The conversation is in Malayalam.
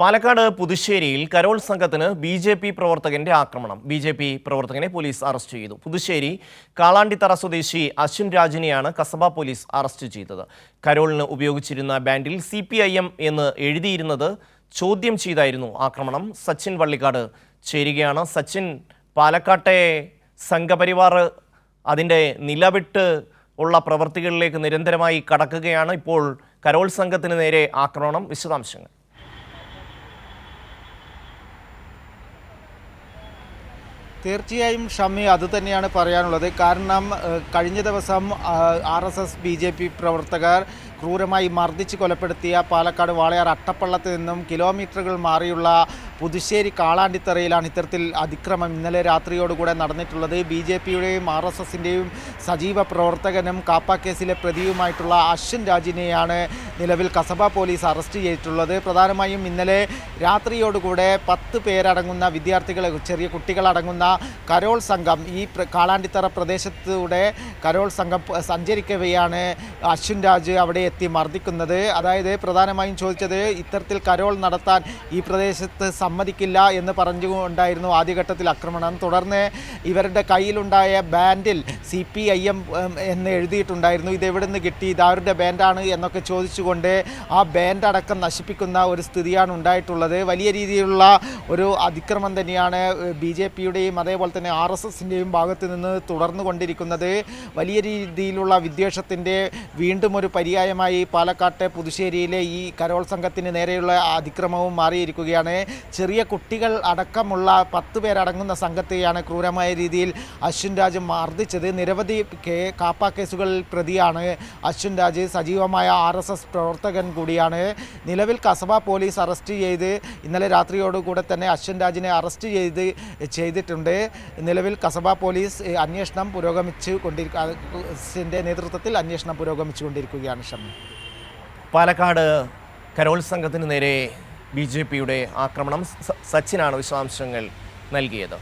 പാലക്കാട് പുതുശ്ശേരിയിൽ കരോൾ സംഘത്തിന് ബി.ജെ.പി. പ്രവർത്തകന്റെ ആക്രമണം. ബി.ജെ.പി. പ്രവർത്തകനെ പോലീസ് അറസ്റ്റ് ചെയ്തു. പുതുശ്ശേരി കാളാണ്ടിത്തറ സ്വദേശി അശ്വിൻ രാജിനെയാണ് കസബ പോലീസ് അറസ്റ്റ് ചെയ്തത്. കരോളിന് ഉപയോഗിച്ചിരുന്ന ബാൻഡിൽ CPIM എന്ന് എഴുതിയിരുന്നത് ചോദ്യം ചെയ്തായിരുന്നു ആക്രമണം. സച്ചിൻ വള്ളിക്കാട് ചേരുകയാണ്. സച്ചിൻ, പാലക്കാട്ടെ സംഘപരിവാർ അതിൻ്റെ നിലവിട്ട് ഉള്ള പ്രവൃത്തികളിലേക്ക് നിരന്തരമായി കടക്കുകയാണ്. ഇപ്പോൾ കരോൾ സംഘത്തിന് നേരെ ആക്രമണം. വിശദാംശങ്ങൾ. തീർച്ചയായും ഷമ്മി, അതുതന്നെയാണ് പറയാനുള്ളത്. കാരണം കഴിഞ്ഞ ദിവസം RSS BJP പ്രവർത്തകർ ക്രൂരമായി മർദ്ദിച്ച് കൊലപ്പെടുത്തിയ പാലക്കാട് വാളയാർ അട്ടപ്പള്ളത്ത് നിന്നും കിലോമീറ്ററുകൾ മാറിയുള്ള പുതുശ്ശേരി കാളാണ്ടിത്തറയിലാണ് ഇത്തരത്തിൽ അതിക്രമം ഇന്നലെ രാത്രിയോടുകൂടെ നടന്നിട്ടുള്ളത്. BJPയുടെയും RSSൻ്റെയും സജീവ പ്രവർത്തകനും കാപ്പ കേസിലെ പ്രതിയുമായിട്ടുള്ള അശ്വിൻ രാജിനെയാണ് നിലവിൽ കസബ പോലീസ് അറസ്റ്റ് ചെയ്തിട്ടുള്ളത്. പ്രധാനമായും ഇന്നലെ രാത്രിയോടുകൂടെ 10 പേരടങ്ങുന്ന വിദ്യാർത്ഥികൾ, ചെറിയ കുട്ടികളടങ്ങുന്ന കരോൾ സംഘം ഈ കാളാണ്ടിത്തറ പ്രദേശത്തൂടെ കരോൾ സംഘം സഞ്ചരിക്കവെയാണ് അശ്വിൻ രാജ് അവിടെ എത്തി മർദ്ദിക്കുന്നത്. അതായത് പ്രധാനമായും ചോദിച്ചത് ഇത്തരത്തിൽ കരോൾ നടത്താൻ ഈ പ്രദേശത്ത് സമ്മതിക്കില്ല എന്ന് പറഞ്ഞുകൊണ്ടായിരുന്നു ആദ്യഘട്ടത്തിൽ ആക്രമണം. തുടർന്ന് ഇവരുടെ കയ്യിലുണ്ടായ ബാൻഡിൽ CPIM എന്ന് എഴുതിയിട്ടുണ്ടായിരുന്നു. ഇതെവിടെ നിന്ന് കിട്ടി, ഇതാരുടെ ബാൻഡാണ് എന്നൊക്കെ ചോദിച്ചുകൊണ്ട് ആ ബാൻഡ് അടക്കം നശിപ്പിക്കുന്ന ഒരു സ്ഥിതിയാണ് ഉണ്ടായിട്ടുള്ളത്. വലിയ രീതിയിലുള്ള ഒരു അതിക്രമം തന്നെയാണ് BJPയുടെയും അതേപോലെ തന്നെ RSSൻ്റെയും ഭാഗത്ത് നിന്ന് തുടർന്നു കൊണ്ടിരിക്കുന്നത്. വലിയ രീതിയിലുള്ള വിദ്വേഷത്തിൻ്റെ വീണ്ടും ഒരു പര്യായമായി പാലക്കാട്ടെ പുതുശ്ശേരിയിലെ ഈ കരോൾ സംഘത്തിന് നേരെയുള്ള അതിക്രമവും മാറിയിരിക്കുകയാണ്. ചെറിയ കുട്ടികൾ അടക്കമുള്ള 10 പേരടങ്ങുന്ന സംഘത്തെയാണ് ക്രൂരമായ രീതിയിൽ അശ്വിൻ രാജ് മർദ്ദിച്ചത്. നിരവധി കാപ്പ കേസുകളിൽ പ്രതിയാണ് അശ്വിൻ രാജ്. സജീവമായ RSS പ്രവർത്തകൻ കൂടിയാണ്. നിലവിൽ കസബ പോലീസ് അറസ്റ്റ് ചെയ്ത് ഇന്നലെ രാത്രിയോടുകൂടെ തന്നെ അശ്വിൻ രാജിനെ അറസ്റ്റ് ചെയ്തിട്ടുണ്ട്. നിലവിൽ കസബ പോലീസ് അന്വേഷണം നേതൃത്വത്തിൽ അന്വേഷണം പുരോഗമിച്ചുകൊണ്ടിരിക്കുകയാണ്. ഷമ്മി, പാലക്കാട് കരോൾ സംഘത്തിന് നേരെ BJPയുടെ ആക്രമണം. സച്ചിനാണ് വിശദാംശങ്ങൾ നൽകിയത്.